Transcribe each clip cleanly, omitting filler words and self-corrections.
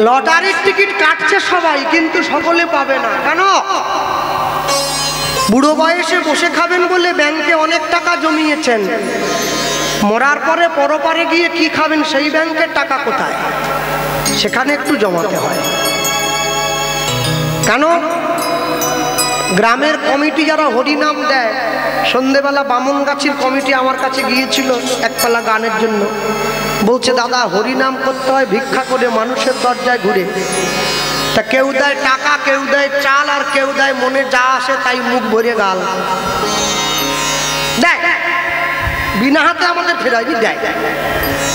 লটারির টিকিট কাটছে সবাই, কিন্তু সকলে পাবে না। কেন? বুড়ো বয়সে বসে খাবেন বলে ব্যাংকে অনেক টাকা জমিয়েছেন, মরার পরে পরপারে গিয়ে কি খাবেন সেই ব্যাংকের টাকা কোথায়? সেখানে একটু জমাতে হয়। কেন? গ্রামের কমিটি যারা হরিনাম দেয়, সন্ধেবেলা বামনগাছির কমিটি আমার কাছে গিয়েছিল একপালা গানের জন্য। বলছে দাদা হরিনাম করতে হয় ভিক্ষা করে, মানুষের দরজায় ঘুরে। তা কেউ দেয় টাকা, কেউ দেয় চাল, আর কেউ দেয় মনে যা আসে তাই মুখ ভরে গাল দেয়। বিনা হাতে আমাদের ফেরাইনি, দেয়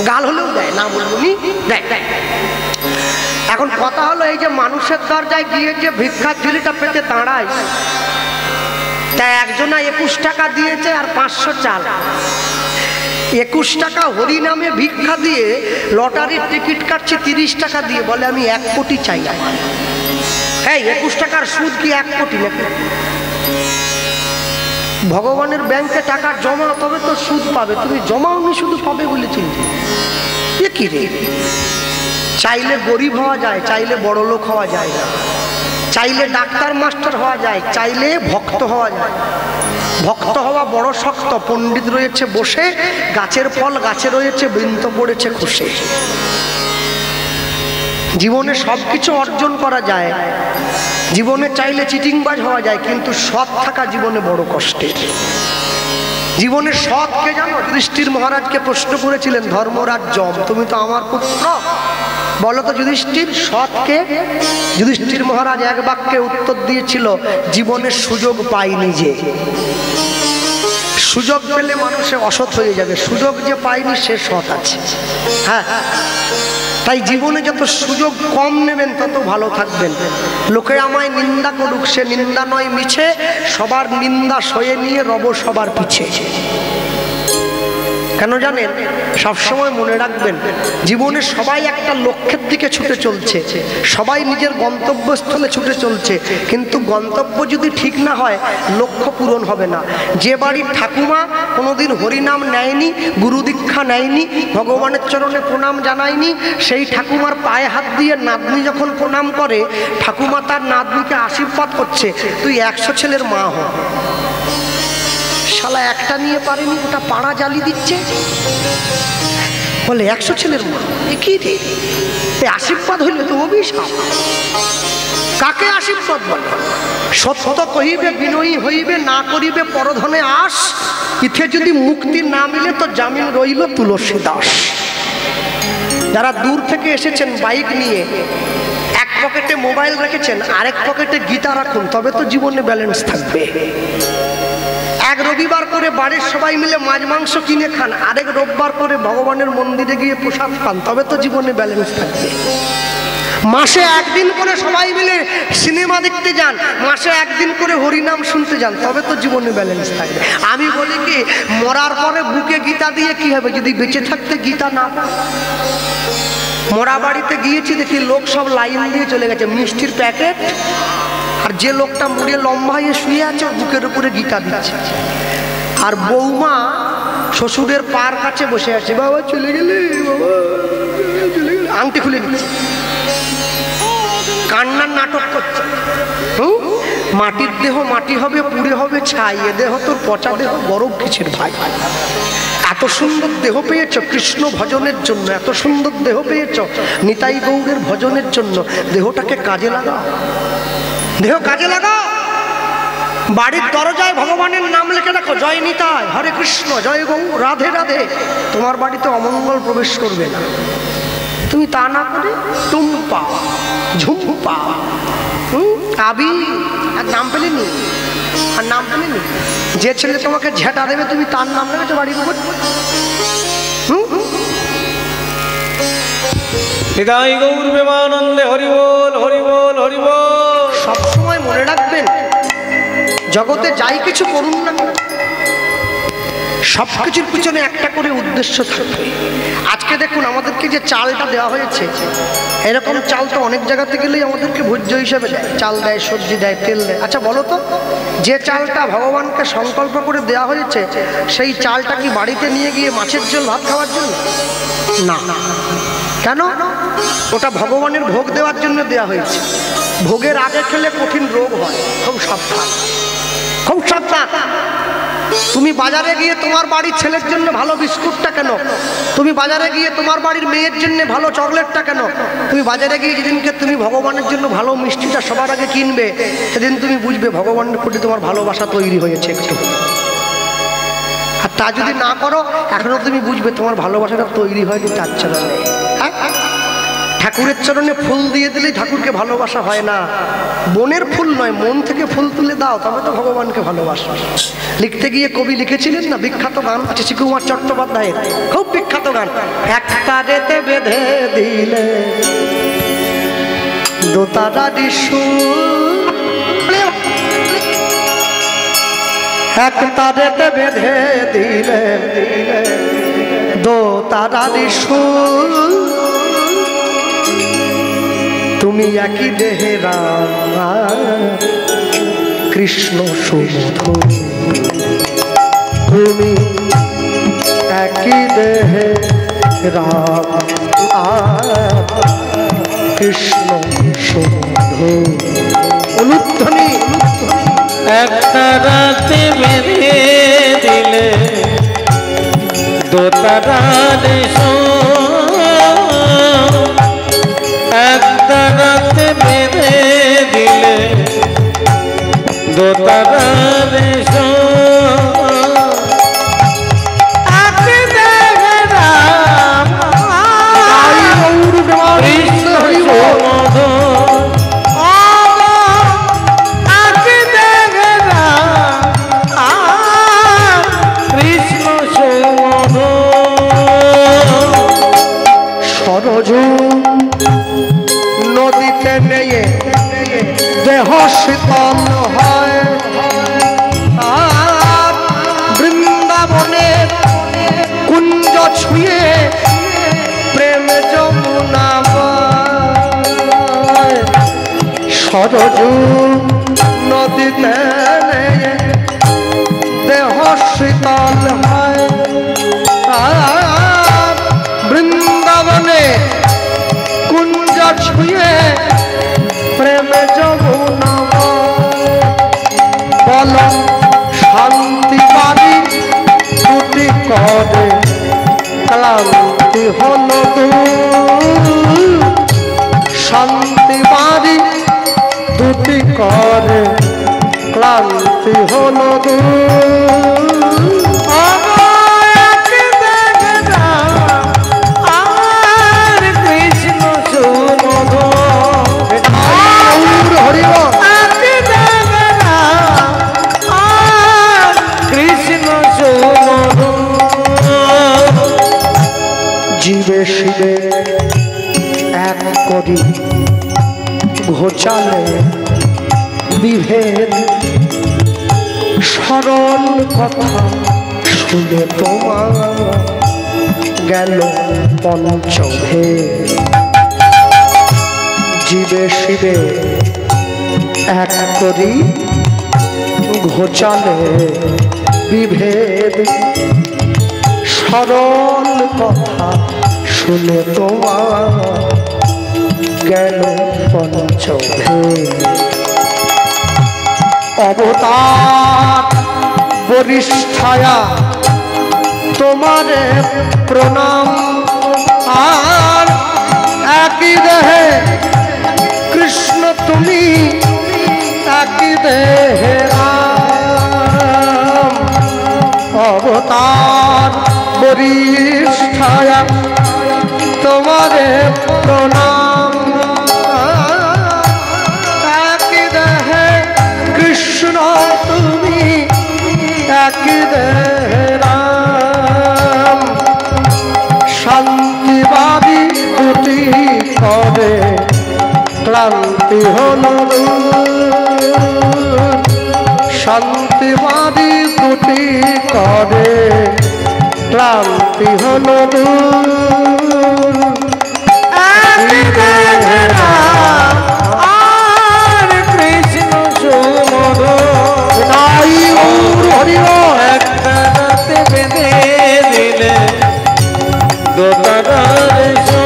গাল হলেও দেয়, না বলবো নি, দেয়। এখন কথা হলো, এই যে মানুষের দরজায় গিয়ে যে ভিক্ষার ঝুলিটা পেতে দাঁড়ায়, তা একজনা 21 টাকা দিয়েছে আর 500 চাল। 21 টাকা হরিনামে ভিক্ষা দিয়ে লটারির টিকিট কাটছে 30 টাকা দিয়ে, বলে আমি 1 কোটি চাই। এই 21 টাকার সুদ কি 1 কোটি নাকি? ভগবানের ব্যাংকে টাকা জমা, তবে তো সুদ পাবে। তুমি জমাওনি, শুধু পাবে বলে চিন্তা। এ কি রে? চাইলে গরিব হওয়া যায়, চাইলে বড় লোক হওয়া যায় না। চাইলে ডাক্তার মাস্টার হওয়া যায়, চাইলে ভক্ত হওয়া যায়। ভক্ত হওয়া বড় শক্ত। পণ্ডিত রয়েছে বসে, গাছের ফল গাছে রয়েছে, বৃন্ত পড়েছে খুশে। জীবনে সবকিছু অর্জন করা যায়, জীবনে চাইলে চিটিংবাজ হওয়া যায়, কিন্তু সৎ থাকা জীবনে বড় কষ্টের। জীবনে সৎ কে জানো? যুধিষ্ঠির মহারাজকে প্রশ্ন করেছিলেন ধর্মরাজ যম, তুমি তো আমার পুত্র, বলো তো যুধিষ্ঠির সৎ কে? যুধিষ্ঠির মহারাজ এক বাক্যে উত্তর দিয়েছিল, জীবনের সুযোগ পাইনি যে। সুযোগ পেলে মানুষে অসৎ হয়ে যাবে, সুযোগ যে পাইনি সে সৎ আছে। হ্যাঁ, তাই জীবনে যত সুযোগ কম নেবেন তত ভালো থাকবেন। লোকে আমায় নিন্দা করুক, সে নিন্দা নয় মিছে, সবার নিন্দা সয়ে নিয়ে রব সবার পিছে। কেন জানেন? সবসময় মনে রাখবেন, জীবনে সবাই একটা লক্ষ্যের দিকে ছুটে চলছে, সবাই নিজের গন্তব্যস্থলে ছুটে চলছে, কিন্তু গন্তব্য যদি ঠিক না হয় লক্ষ্য পূরণ হবে না। যে বাড়ির ঠাকুমা কোনোদিন হরিনাম নেয়নি, গুরু দীক্ষা নেয়নি, ভগবানের চরণে প্রণাম জানায়নি, সেই ঠাকুমার পায়ে হাত দিয়ে নাতনি যখন প্রণাম করে, ঠাকুমা তার নাতনিকে আশীর্বাদ করছে, তুই 100 ছেলের মা হ। শালা একটা নিয়ে পারেনি, ওটা পাড়া জ্বালিয়ে দিচ্ছে, বলে 100 ছেলের মা। কি রে? আশীর্বাদ হইলে তো অভিশাপ। কাকে আশীর্বাদ বলে? সত্য কহিবে বিনয়ী হইবে, না করিবে পরধনে আস, ইথে যদি মুক্তি না মিলে তো জামিন রইল তুলসী দাস। যারা দূর থেকে এসেছেন বাইক নিয়ে, এক পকেটে মোবাইল রেখেছেন, আরেক পকেটে গীতা রাখুন, তবে তো জীবনে ব্যালেন্স থাকবে। এক রবিবার করে বাড়ির সবাই মিলে মাছ মাংস কিনে খান, আরেক রোববার করে ভগবানের মন্দিরে গিয়ে প্রসাদ খান, তবে তো জীবনে ব্যালেন্স থাকবে। মাসে একদিন করে সবাই মিলে সিনেমা দেখতে যান, মাসে একদিন করে হরিনাম শুনতে যান, তবে তো জীবনে ব্যালেন্স থাকবে। আমি বলি কি, মরার পরে বুকে গীতা দিয়ে কি হবে যদি বেঁচে থাকতে গীতা না? মরা বাড়িতে গিয়েছি, দেখি লোক সব লাইন দিয়ে চলে গেছে, মিষ্টির প্যাকেট, আর যে লোকটা মুড়ে লম্বা হয়ে শুয়ে আছে বুকের উপরে গীতা দিচ্ছে, আর বৌমা শ্বশুরের পার কাছে বসে আছে, বাবা চলে গেলে, বাবা চলে গেলে, আংটি খুলে নিচ্ছে, কান্নার নাটক করছে। মাটির দেহ মাটি হবে, পুড়ে হবে ছাই, এ দেহ তোর পচা দেহ, গরম কিসের ভাই? এত সুন্দর দেহ পেয়েছ কৃষ্ণ ভজনের জন্য, এত সুন্দর দেহ পেয়েছ নিতাই গৌরের ভজনের জন্য, দেহটাকে কাজে লাগাও, দেহ কাজে লাগাও। বাড়ির দরজায় ভগবানের নাম লিখে রাখো, জয় নিতাই, হরে কৃষ্ণ, জয় গৌ, রাধে রাধে। তোমার বাড়িতে অমঙ্গল প্রবেশ করবে না। তুমি তা না করে টুম্পা, ঝুম্পা, আবি, আর নাম পেলেনি, আর নাম পেলেনি। যে ছেলে তোমাকে ঝেঁটা দেবে তুমি তার নাম রেখেছো বাড়ির উপর। নিতাই গৌর প্রেমানন্দে হরি বল, হরি বল, হরি বল। সবসময় মনে রাখবেন, জগতে যাই কিছু করুন না, সবকিছুর পিছনে একটা করে উদ্দেশ্য থাকবে। আজকে দেখুন আমাদেরকে যে চালটা দেওয়া হয়েছে, এরকম চাল তো অনেক জায়গাতে গেলেই আমাদেরকে ভোজ্য হিসেবে দেয়, চাল দেয়, সবজি দেয়, তেল দেয়। আচ্ছা বলো তো, যে চালটা ভগবানকে সংকল্প করে দেওয়া হয়েছে, সেই চালটা কি বাড়িতে নিয়ে গিয়ে মাছের ঝোল ভাত খাওয়ার জন্য? না। কেন? ওটা ভগবানের ভোগ দেওয়ার জন্য দেওয়া হয়েছে। ভোগের আগে খেলে কঠিন রোগ হয়, খুব সাবধান, খুব সাবধান। তুমি বাজারে গিয়ে তোমার বাড়ির ছেলের জন্য ভালো বিস্কুটটা কেন, তুমি বাজারে গিয়ে তোমার বাড়ির মেয়ের জন্য ভালো চকলেটটা কেন, তুমি বাজারে গিয়ে যেদিনকে তুমি ভগবানের জন্য ভালো মিষ্টিটা সবার আগে কিনবে, সেদিন তুমি বুঝবে ভগবানের প্রতি তোমার ভালোবাসা তৈরি হয়েছে একটু। আর তা যদি না করো, এখনো তুমি বুঝবে তোমার ভালোবাসাটা তৈরি হয়নি তার চরণে। হ্যাঁ, ঠাকুরের চরণে ফুল দিয়ে দিলেই ঠাকুরকে ভালোবাসা হয় না। বনের ফুল নয়, মন থেকে ফুল তুলে দাও, তবে তো ভগবানকে ভালোবাসো। লিখতে গিয়ে কবি লিখেছিলেন না, বিখ্যাত গান আছে শ্রীকুমার চট্টোপাধ্যায়ের, খুব বিখ্যাত গান। একটা রেতে বেঁধে দিলে দোতারা দিশু, একটা রেতে বেঁধে দিলে দোতারা দিশু, তুমি একই দেহে রাম কৃষ্ণ সুমধুর, তুমি একই দেহে রাম কৃষ্ণ সুমধুর। অনুধ্বনি একটা রাতে বেঁধে দিলে দোতারা দেশো, একটা রাতে বেঁধে দিলে দোতারা দেশো, নদীতে নেয়ে দেহ শীতল হয়, আর বৃন্দাবনের কুঞ্জ ছুঁয়ে প্রেম যমুনা বয়। সরজু নদীতে নেয়ে দেহ শীতল হয়, আর বৃন্দাবনে কুঞ্জ ছুঁয়ে প্রেম যমুনা বল। শান্তি বাড়ি দুটি করে ক্লান্তি হল দূর, শান্তি বাড়ি দুটি করে ক্লান্তি হল দূর। জীবে শিবে এক করি ঘোচালে বিভেদ, সরল কথা শুনে তোমার গেল পঞ্চভেদ। জীবে শিবে এক করি ঘোচালে বিভেদ, সরল কথা শুনে তোমার গেল পঞ্চভেদ। অবতার বরিষ্ঠায়া তোমারে প্রণাম, আর একই দেহে কৃষ্ণ তুমি একই দেহে রাম। অবতার বরিষ্ঠায়া তোমারে প্রণাম, একই দেহে কৃষ্ণ তুমি একই দেহে রাম। শান্তিবাদী দুটি করে ক্লান্তি হল দূর, শান্তিবাদী দুটি করে ক্লান্তি হল দূর। আর কৃষ্ণ সুমধুর, একটা রাতে বেঁধে দিলে দোতারা দেশো,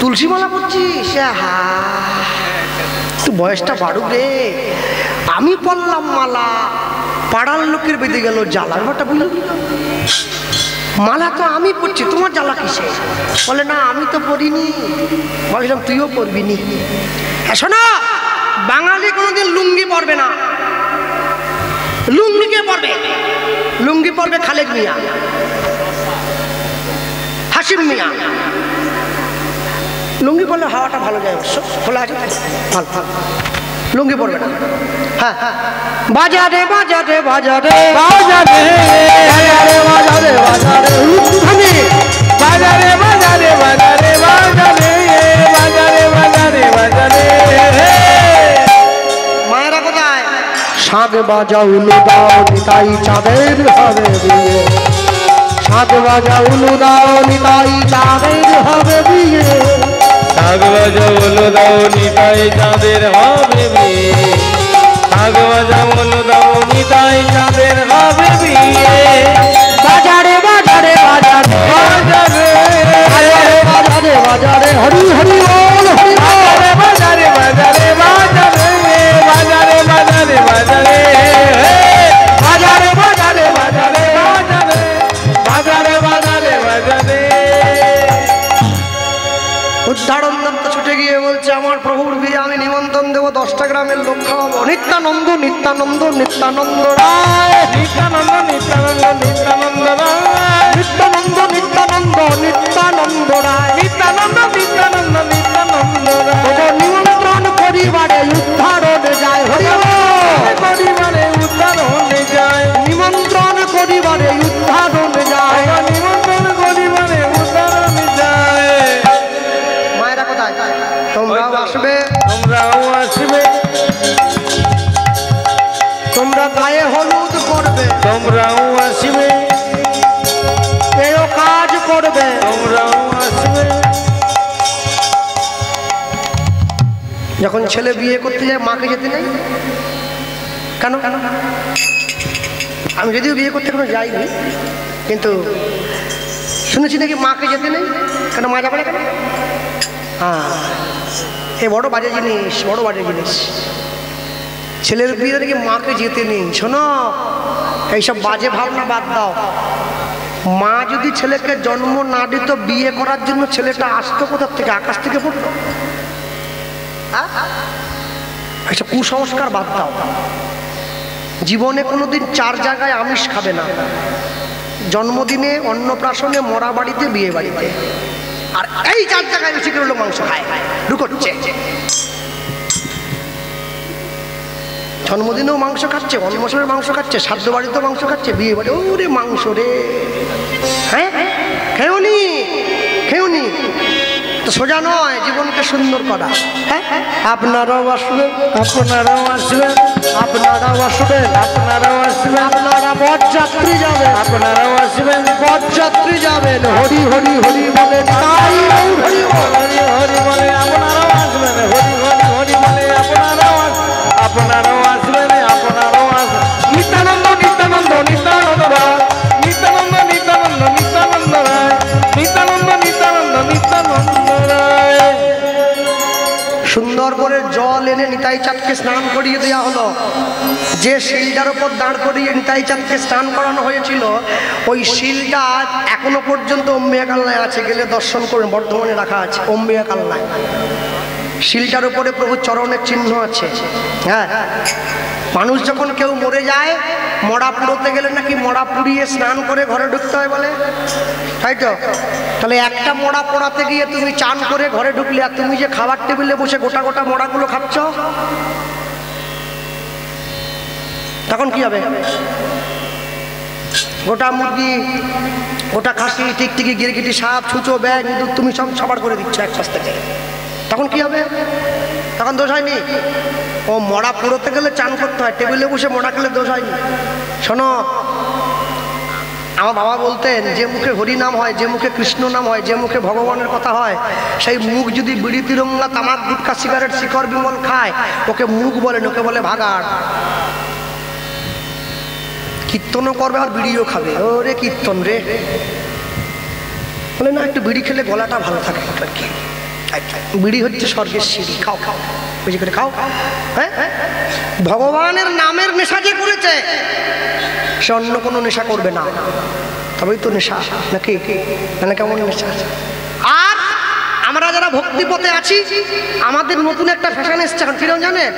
তুলসী মালা পড়ছিস? হা, তুই বয়সটা বাড়ুক রে। আমি পড়লাম মালা, পাড়ার লোকের বেঁধে গেল জ্বালা। ব্যাপারটা বুঝলি? মালা তো আমি পড়ছি, তোমার জ্বালা কিসে? বলে না আমি তো পড়িনি। বলছিলাম তুইও পড়বি নি। শোনো, বাঙালি কোনোদিন লুঙ্গি পরবে না। লুঙ্গি কে পরবে? লুঙ্গি পরবে খালেদ মিয়া, হাসিম মিয়া। লুঙ্গি পরলে হাওয়াটা ভালো যায়, অবশ্য খোলা আছে ভালো। লুঙ্গি পরবে না। হ্যাঁ, বাজারে বাজারে বাজারে বাজারে বাজারে বাজারে বাজারে বাজারে বাজারে বাজারে বাজারে বাজারে। মায়েরা কোথায়? শাক বাজা উলু দাও নিতাই চাঁদের হবে বিয়ে। শাক বাজা উলু দাও নিতাই চাঁদের হবে বিয়ে। শাক বাজা উলু দাও নিতাই চাঁদের হবে বিয়ে। শাক বাজা উলু দাও নিতাই চাঁদের হবে বিয়ে। বাজারে বাজারে বাজারে বাজারে বাজারে বাজারে হরি হরি বল হরি বল। বাজারে বাজারে বাজারে বাজারে বাজারে বাজারে বাজারে বাজারে বাজারে বাজারে বাজারে বাজারে। উদ্ধারণ দত্ত ছুটে গিয়ে বলছে আমার প্রভুর বিয়ে আমি নিমন্ত্রণ দেবো, 10টা গ্রামের লোক খাওয়াবো। নিত্যানন্দ নিত্যানন্দ নিত্যানন্দ রায়, নিত্যানন্দ নিত্যানন্দ নিত্যানন্দ রায়, নিত্যানন্দ নিত্যানন্দ নিত্যানন্দ রায়, নিত্যানন্দ নিত্যানন্দ নিত্যানন্দ রায়। নিমন্ত্রণ পরিবারে উদ্ধারণ যায় হরি বল। পরিবারে উদ্ধারণ যায়, নিমন্ত্রণ পরিবারে উদ্ধারণ যায়। নিমন্ত্রণ পরিবারে উদ্ধারণ যায়। মায়েরা কোথায়? তোমরাও আসবে, তোমরাও আসবে, তোমরা গায়ে হলুদ করবে, তোমরাও আসবে, এও কাজ করবে। তোমরাও আসবে। যখন ছেলে বিয়ে করতে যায় মাকে যেতে নেই কেন? আমি যদিও বিয়ে করতে কোনো যাইনি, কিন্তু শুনেছি নাকি মাকে যেতে নেই কেন? মা যাবে না কেন? হ্যাঁ, এ বড় বাজে জিনিস, বড় বাজে জিনিস। ছেলের বিয়ে নাকি মাকে যেতে নেই। শোনো, এইসব বাজে ভাবনা বাদ দাও। মা যদি ছেলেকে জন্ম না দিত, বিয়ে করার জন্য ছেলেটা আসতো কোথার থেকে? আকাশ থেকে পড়তো? একটা কুসংস্কার বাদ দাও। জীবনে কোনোদিন 4 জায়গায় আমিষ খাবে না, জন্মদিনে, অন্নপ্রাশনে, মরা বাড়িতে, বিয়ে বাড়িতে। আর এই 4 জায়গায় বেশি করে লোক মাংস খায়, ঢুকছে। জন্মদিনেও মাংস খাচ্ছে, অন্নপ্রাশনের মাংস খাচ্ছে, শ্রাদ্ধ বাড়িতেও মাংস খাচ্ছে, বিয়ে বাড়ি ওরে মাংস রে। হ্যাঁ, খেওনি খেওনি তো সোজা নয় জীবনকে সুন্দর করা। হ্যাঁ, আপনারাও আসবেন, আপনারাও আসবেন, আপনারাও আসবেন, আপনারাও আসবেন, আপনারা বরযাত্রী যাবেন, আপনারাও আসবেন, বরযাত্রী যাবেন। হরি হরি হরি বলে তাই হরি বল। হরি হরি বলে আপনারাও আসবেন, হরি হরি হরি বলে আপনারাও আসবেন, আপনারাও আসবেন। নিত্যানন্দ নিত্যানন্দ নিত্যানন্দ রায়, নিত্যানন্দ নিত্যানন্দ নিত্যানন্দ রায়, নিত্যানন্দ নিত্যানন্দ নিত্যানন্দ রায়। সুন্দর করে জল এনে নিতাই চাঁদকে স্নান করিয়ে দেওয়া হলো। যে শিলটার উপর দাঁড় করিয়ে নিতাই চাঁদকে স্নান করানো হয়েছিল, ওই শিলটা এখনো পর্যন্ত অম্বিকা কালনায় আছে। গেলে দর্শন করবেন, বর্ধমানে রাখা আছে অম্বিকা কালনায়। শিলটার উপরে প্রভুর চরণের চিহ্ন আছে। হ্যাঁ, মানুষ যখন কেউ মরে যায়, মরা পুড়োতে গেলে নাকি মরা পুড়িয়ে স্নান করে ঘরে ঢুকতে হয় বলে, তাই তো? তাহলে একটা মরা পোড়াতে গিয়ে তুমি চান করে ঘরে ঢুকলে, আর তুমি যে খাবার টেবিলে বসে গোটা গোটা মরাগুলো খাচ্ছ, তখন কি হবে? গোটা মুরগি, গোটা খাসি, টিকটিকি, গিরগিটি, সাপ, ছুঁচো, ব্যাগ, ইঁদুর তুমি সব সবার করে দিচ্ছ এক পাশ থেকে। তখন কি হবে? তখন দোষ হয়নি? ও মরা পুরোতে গেলে চান করতে হয়, টেবিলে বসে মরা খেলে দোষ হয়নি। শোনো, আমার বাবা বলতেন, যে মুখে হরি নাম হয়, যে মুখে কৃষ্ণ নাম হয়, যে মুখে ভগবানের কথা হয়, সেই মুখ যদি বিড়ি, তিরঙ্গা, তামাক, গুটখা, সিগারেট, শিখর, বিমল খায়, ওকে মুখ বলেন, ওকে বলে ভাগাড়। কীর্তনও করবে আর বিড়িও খাবে, ওরে কীর্তন রে। বলে না, একটু বিড়ি খেলে গলাটা ভালো থাকে আর কি। বিড়ি হচ্ছে স্বর্গের সিঁড়ি, খাও খাও বেশি করে খাও। হ্যাঁ, ভগবানের নামের নেশা যে করেছে সে অন্য কোনো নেশা করবে না, তবেই তো নেশা নাকি? মানে কেমন নেশা? আর আমরা যারা ভক্তি পথে আছি আমাদের নতুন একটা ফ্যাশন এসছে এখন, কিরকম জানেন?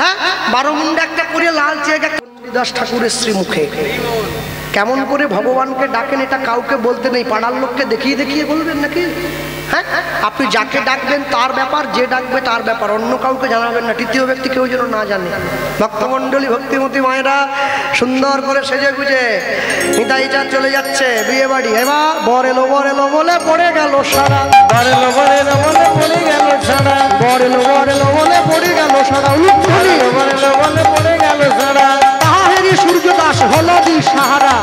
হ্যাঁ, 12 মুন্ডা একটা করে লাল চেক দাস ঠাকুরের শ্রীমুখে কেমন করে ভগবানকে ডাকেন এটা কাউকে বলতে নেই, পাড়ার লোককে দেখিয়ে দেখিয়ে বলবেন নাকি? হ্যাঁ, আপনি যাকে ডাকবেন তার ব্যাপার, যে ডাকবে তার ব্যাপার, অন্য কাউকে জানাবেন না, তৃতীয় ব্যক্তি কেউ যেন না জানে। ভক্তমণ্ডলী ভক্তিমতী মায়েরা সুন্দর করে সেজে গুজে নিতাই চাঁদ চলে যাচ্ছে বিয়ে বাড়ি। এবার বর এলো বলে পড়ে গেল সারা, বর এলো বলে পড়ে গেল সারা, বর এলো বলে পড়ে গেল সারা, বর এলো বলে পড়ে গেল সারা, তাহারি সূর্য দাস হলো দি সাহারা,